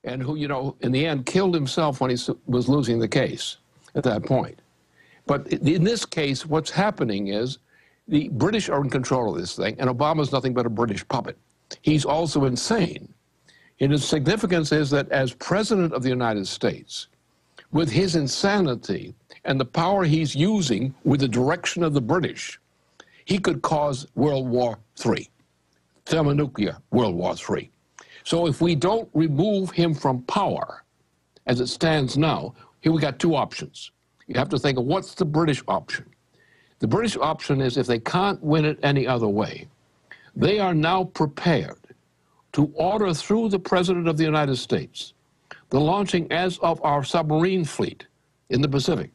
and who, in the end killed himself when he was losing the case at that point. But in this case, what's happening is the British are in control of this thing, and Obama's nothing but a British puppet. He's also insane. And its significance is that as President of the United States, with his insanity and the power he's using with the direction of the British, he could cause World War III, thermonuclear World War III. So if we don't remove him from power, as it stands now, here we got two options. You have to think of what's the British option. The British option is if they can't win it any other way, they are now prepared to order through the President of the United States the launching as of our submarine fleet in the Pacific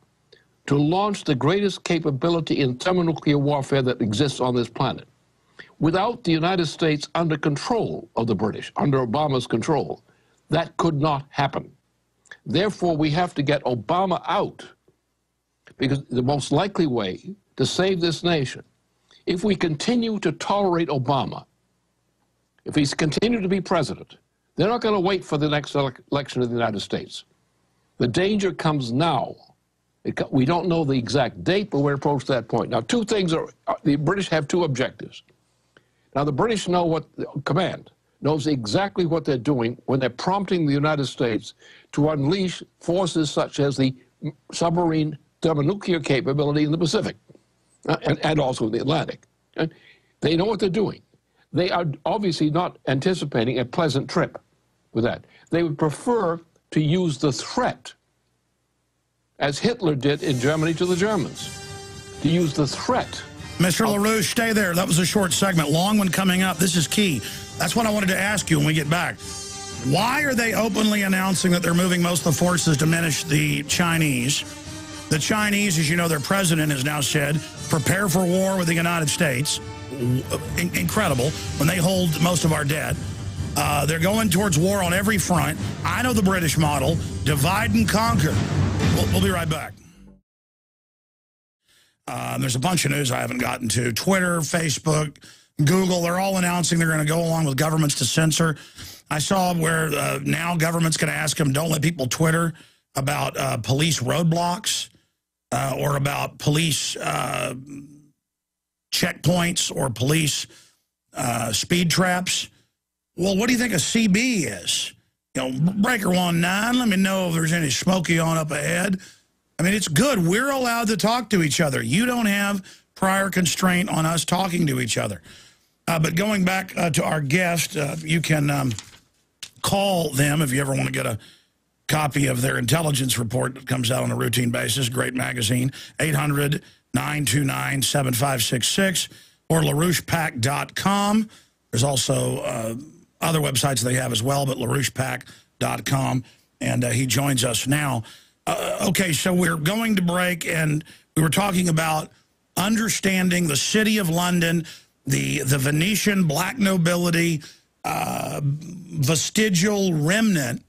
to launch the greatest capability in thermonuclear warfare that exists on this planet. Without the United States under control of the British, under Obama's control, that could not happen. Therefore, we have to get Obama out, because the most likely way to save this nation, if we continue to tolerate Obama, if he's continued to be president, they're not going to wait for the next election of the United States. The danger comes now. We don't know the exact date, but we're approaching that point. Now, two things are, the British have two objectives. Now, the British know what, command knows exactly what they're doing when they're prompting the United States to unleash forces such as the submarine thermonuclear capability in the Pacific and also in the Atlantic. And they know what they're doing. They are obviously not anticipating a pleasant trip with that. They would prefer to use the threat, as Hitler did in Germany to the Germans, to use the threat. Mr. LaRouche, stay there. That was a short segment. Long one coming up. This is key. That's what I wanted to ask you when we get back. Why are they openly announcing that they're moving most of the forces to diminish the Chinese? The Chinese, as you know, their president has now said, prepare for war with the United States. Incredible, when they hold most of our debt. They're going towards war on every front. I know the British model, divide and conquer. We'll be right back. There's a bunch of news I haven't gotten to. Twitter, Facebook, Google, they're all announcing they're going to go along with governments to censor. I saw where now government's going to ask them, don't let people Twitter about police roadblocks or about police checkpoints or police speed traps. Well, what do you think a CB is? Breaker 19, let me know if there's any smoky on up ahead. I mean, it's good. We're allowed to talk to each other. You don't have prior constraint on us talking to each other. But going back to our guest, you can call them if you ever want to get a copy of their intelligence report that comes out on a routine basis. Great magazine, 800-929-7566 or LaRouchePAC.com. There's also other websites they have as well, but LaRouchePAC.com. And he joins us now. Okay, so we're going to break, and we were talking about understanding the city of London, the Venetian black nobility, vestigial remnant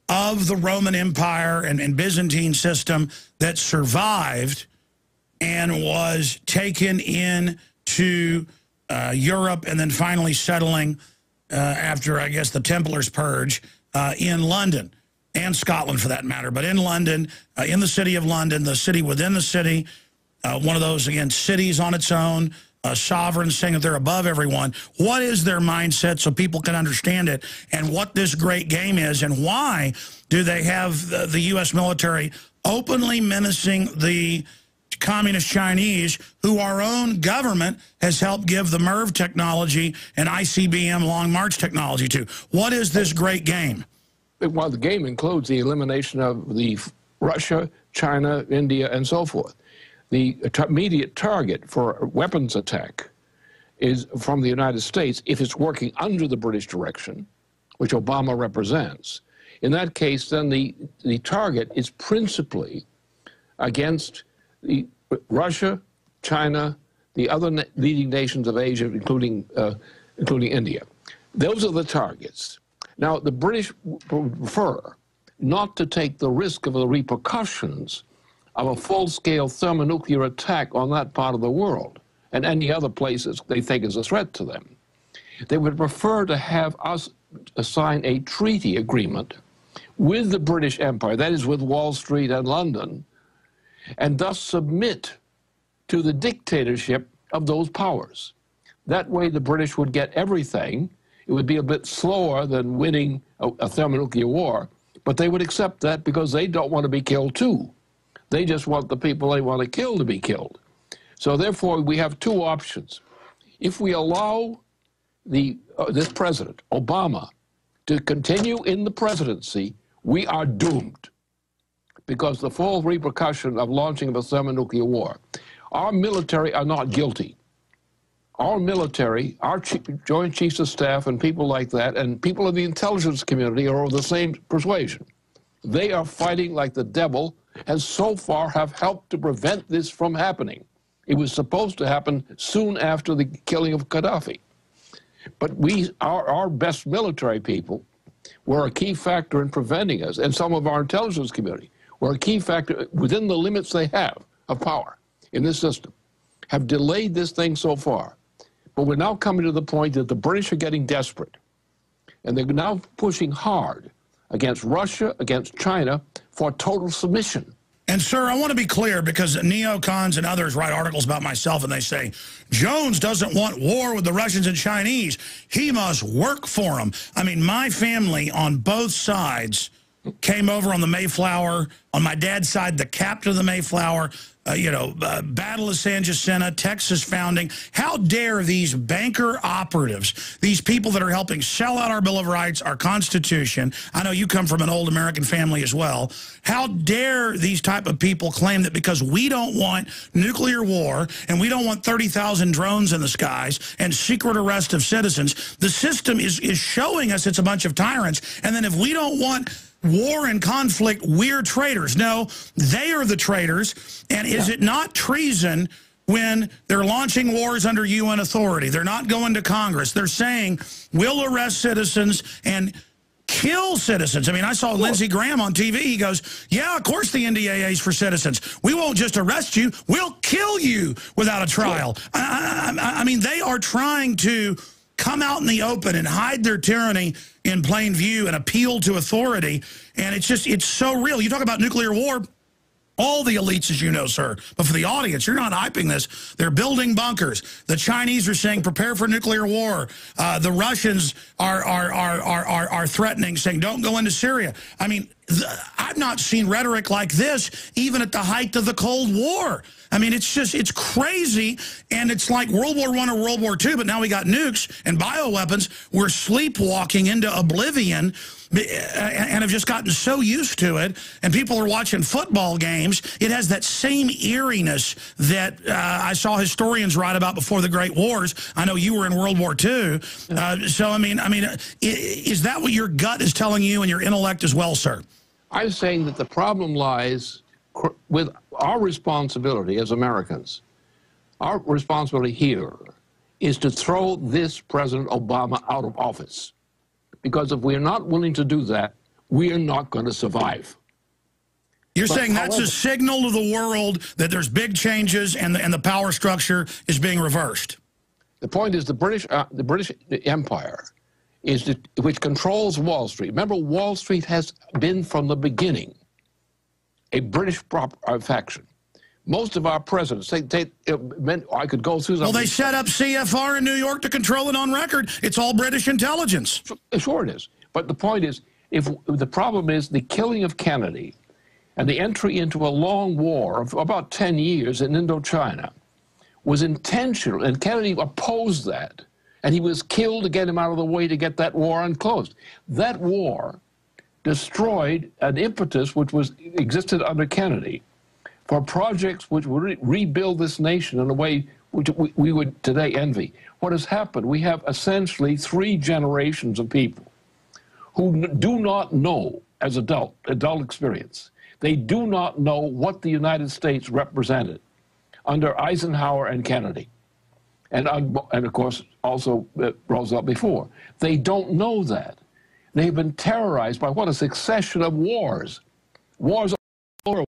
of the Roman Empire and Byzantine system that survived and was taken into Europe and then finally settling after, I guess, the Templars' purge in London. And Scotland, for that matter, but in London, in the city of London, the city within the city, one of those, again, cities on its own, sovereigns saying that they're above everyone. What is their mindset so people can understand it, and what this great game is, and why do they have the U.S. military openly menacing the communist Chinese, who our own government has helped give the MIRV technology and ICBM Long March technology to? What is this great game? Well, the game includes the elimination of the Russia, China, India, and so forth. The immediate target for weapons attack is from the United States if it's working under the British direction, which Obama represents. In that case, then the target is principally against the Russia, China, the other leading nations of Asia, including India. Those are the targets. Now, the British prefer not to take the risk of the repercussions of a full-scale thermonuclear attack on that part of the world and any other places they think is a threat to them. They would prefer to have us sign a treaty agreement with the British Empire, that is with Wall Street and London, and thus submit to the dictatorship of those powers. That way the British would get everything. It would be a bit slower than winning a thermonuclear war, but they would accept that because they don't want to be killed too. They just want the people they want to kill to be killed. So therefore we have two options. If we allow this president, Obama, to continue in the presidency, we are doomed, because the full repercussion of launching of a thermonuclear war. Our military are not guilty. Our military, our Joint Chiefs of Staff and people like that, and people in the intelligence community are of the same persuasion. They are fighting like the devil, and so far have helped to prevent this from happening. It was supposed to happen soon after the killing of Gaddafi. But our best military people were a key factor in preventing us, and some of our intelligence community were a key factor within the limits they have of power in this system, have delayed this thing so far. But we're now coming to the point that the British are getting desperate, and they're now pushing hard against Russia, against China, for total submission. And, sir, I want to be clear, because neocons and others write articles about myself, and they say, Jones doesn't want war with the Russians and Chinese. He must work for them. I mean, my family on both sides came over on the Mayflower. On my dad's side, the captain of the Mayflower, Battle of San Jacinto, Texas founding. How dare these banker operatives, these people that are helping sell out our Bill of Rights, our Constitution. I know you come from an old American family as well. How dare these type of people claim that because we don't want nuclear war and we don't want 30,000 drones in the skies and secret arrest of citizens, the system is showing us it's a bunch of tyrants. And then if we don't want war and conflict, we're traitors. No, they are the traitors. And is it not treason when they're launching wars under UN authority? They're not going to Congress. They're saying, we'll arrest citizens and kill citizens. I mean, I saw Lindsey Graham on TV. He goes, yeah, of course the NDAA is for citizens. We won't just arrest you. We'll kill you without a trial. I mean, they are trying to come out in the open and hide their tyranny in plain view and appeal to authority. And it's so real. You talk about nuclear war, all the elites, as you know, sir. But for the audience, you're not hyping this. They're building bunkers. The Chinese are saying, prepare for nuclear war. The Russians are threatening, saying, don't go into Syria. I mean, I've not seen rhetoric like this even at the height of the Cold War. I mean, it's crazy, and it's like World War I or World War II, but now we got nukes and bioweapons. We're sleepwalking into oblivion and have just gotten so used to it, and people are watching football games. It has that same eeriness that I saw historians write about before the Great Wars. I know you were in World War II. So, I mean, is that what your gut is telling you and your intellect as well, sir? I'm saying that the problem lies with our responsibility as Americans. Our responsibility here is to throw this President Obama out of office. Because if we are not willing to do that, we are not going to survive. You're saying that's a signal to the world that there's big changes and the power structure is being reversed. The point is the British Empire which controls Wall Street. Remember, Wall Street has been from the beginning a British faction. Most of our presidents, I could go through. Well, they set up CFR in New York to control it on record. It's all British intelligence. Sure it is. But the point is, if the problem is the killing of Kennedy and the entry into a long war of about 10 years in Indochina was intentional, and Kennedy opposed that, and he was killed to get him out of the way to get that war unclosed. That war destroyed an impetus which existed under Kennedy for projects which would rebuild this nation in a way which we would today envy. What has happened, we have essentially 3 generations of people who do not know, as adult experience, they do not know what the United States represented under Eisenhower and Kennedy, and of course also Roosevelt before. They don't know that. They've been terrorized by what, a succession of wars. Wars all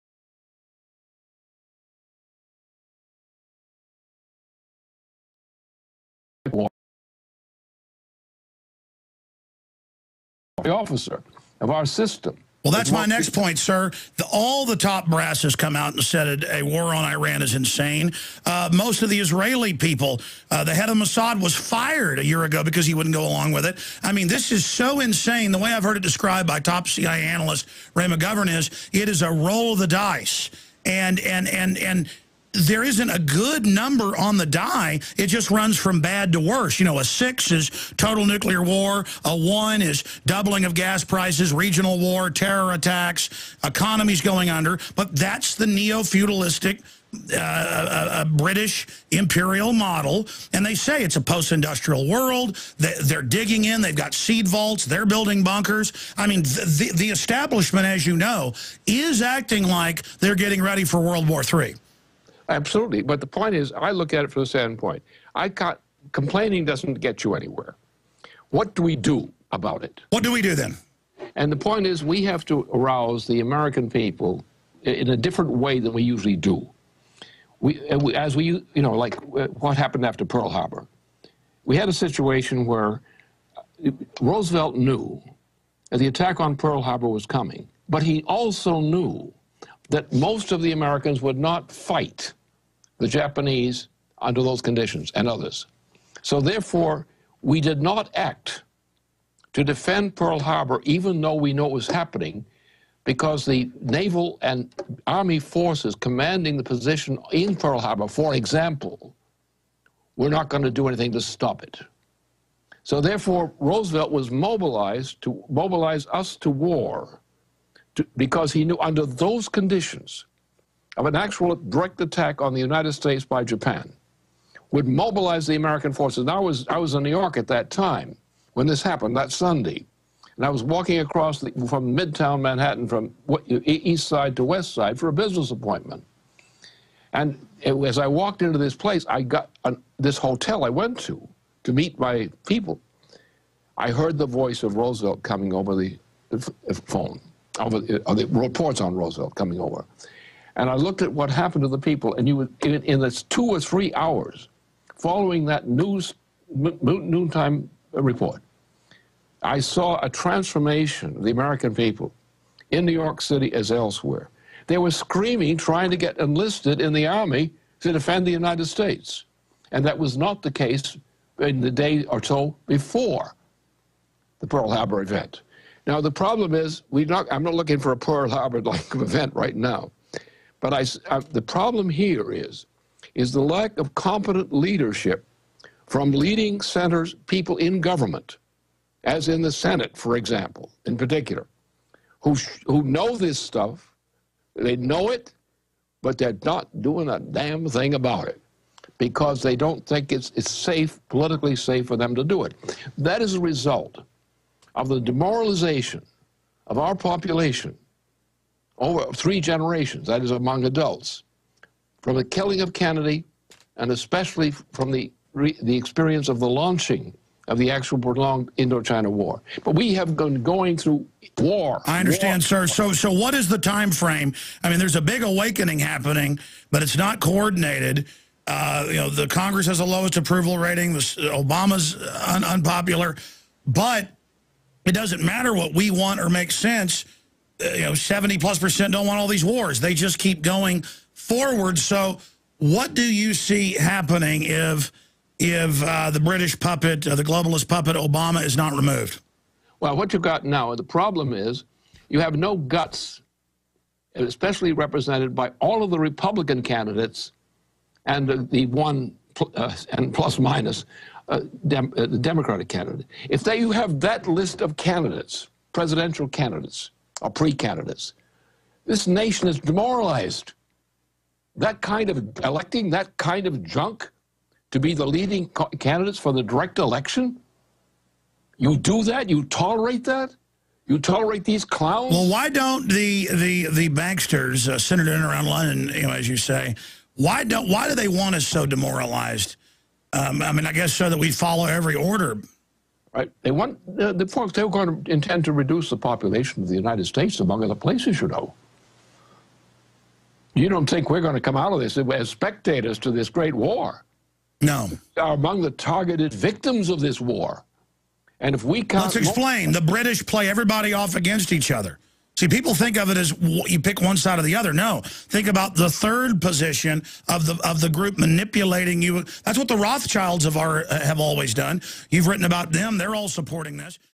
over. Officer. of our system. Well, that's my next point, sir. All the top brass has come out and said a war on Iran is insane. Most of the Israeli people, the head of Mossad was fired a year ago because he wouldn't go along with it. I mean, this is so insane. The way I've heard it described by top CIA analyst Ray McGovern is it is a roll of the dice. And there isn't a good number on the die. It just runs from bad to worse. You know, a 6 is total nuclear war. A 1 is doubling of gas prices, regional war, terror attacks, economies going under. But that's the neo-feudalistic British imperial model. And they say it's a post-industrial world. They're digging in. They've got seed vaults. They're building bunkers. I mean, the establishment, as you know, is acting like they're getting ready for World War III. Absolutely. But the point is, I look at it from the standpoint. Complaining doesn't get you anywhere. What do we do about it? What do we do then? And the point is, we have to arouse the American people in a different way than we usually do. You know, like what happened after Pearl Harbor. We had a situation where Roosevelt knew that the attack on Pearl Harbor was coming, but he also knew that most of the Americans would not fight the Japanese under those conditions and others. So therefore, we did not act to defend Pearl Harbor, even though we know it was happening, because the naval and army forces commanding the position in Pearl Harbor, for example, were not going to do anything to stop it. So therefore, Roosevelt was mobilized to mobilize us to war, because he knew under those conditions of an actual direct attack on the United States by Japan would mobilize the American forces. And I was in New York at that time when this happened, that Sunday. And I was walking across from Midtown Manhattan, from east side to west side, for a business appointment. And as I walked into this place, I got this hotel I went to meet my people. I heard the voice of Roosevelt coming over the phone. The reports on Roosevelt coming over. And I looked at what happened to the people, and you would, in this 2 or 3 hours following that noontime report, I saw a transformation of the American people in New York City as elsewhere. They were screaming, trying to get enlisted in the army to defend the United States. And that was not the case in the day or so before the Pearl Harbor event. Now, the problem is, I'm not looking for a Pearl Harbor-like event right now. But the problem here is the lack of competent leadership from leading centers, people in government, as in the Senate, for example, in particular, who know this stuff. They know it, but they're not doing a damn thing about it because they don't think it's safe, politically safe for them to do it. That is a result of the demoralization of our population over 3 generations, that is among adults, from the killing of Kennedy, and especially from the experience of the launching of the actual prolonged Indochina War. But we have been going through war. I understand, sir. So what is the time frame? I mean, there's a big awakening happening, but it's not coordinated. You know, the Congress has the lowest approval rating. Obama's unpopular, but it doesn't matter what we want or makes sense. You know, 70+% don't want all these wars. They just keep going forward. So what do you see happening if the British puppet, the globalist puppet Obama is not removed? Well, what you've got now, the problem is you have no guts, especially represented by all of the Republican candidates and the one and plus minus the Democratic candidate. If you have that list of candidates, presidential candidates or pre-candidates, this nation is demoralized. That kind of electing that kind of junk to be the leading candidates for the direct election, you do that? You tolerate that? You tolerate these clowns? Well, why don't the banksters, Senator in around London, you know, as you say, why do they want us so demoralized? I mean, I guess so that we follow every order. Right. They want the folks. They were going to intend to reduce the population of the United States, among other places, you know. You don't think we're going to come out of this as spectators to this great war? No. Are among the targeted victims of this war. And if we can't... Let's explain. The British play everybody off against each other. See, people think of it as you pick one side or the other. No. Think about the third position of the group manipulating you. That's what the Rothschilds have always done. You've written about them. They're all supporting this.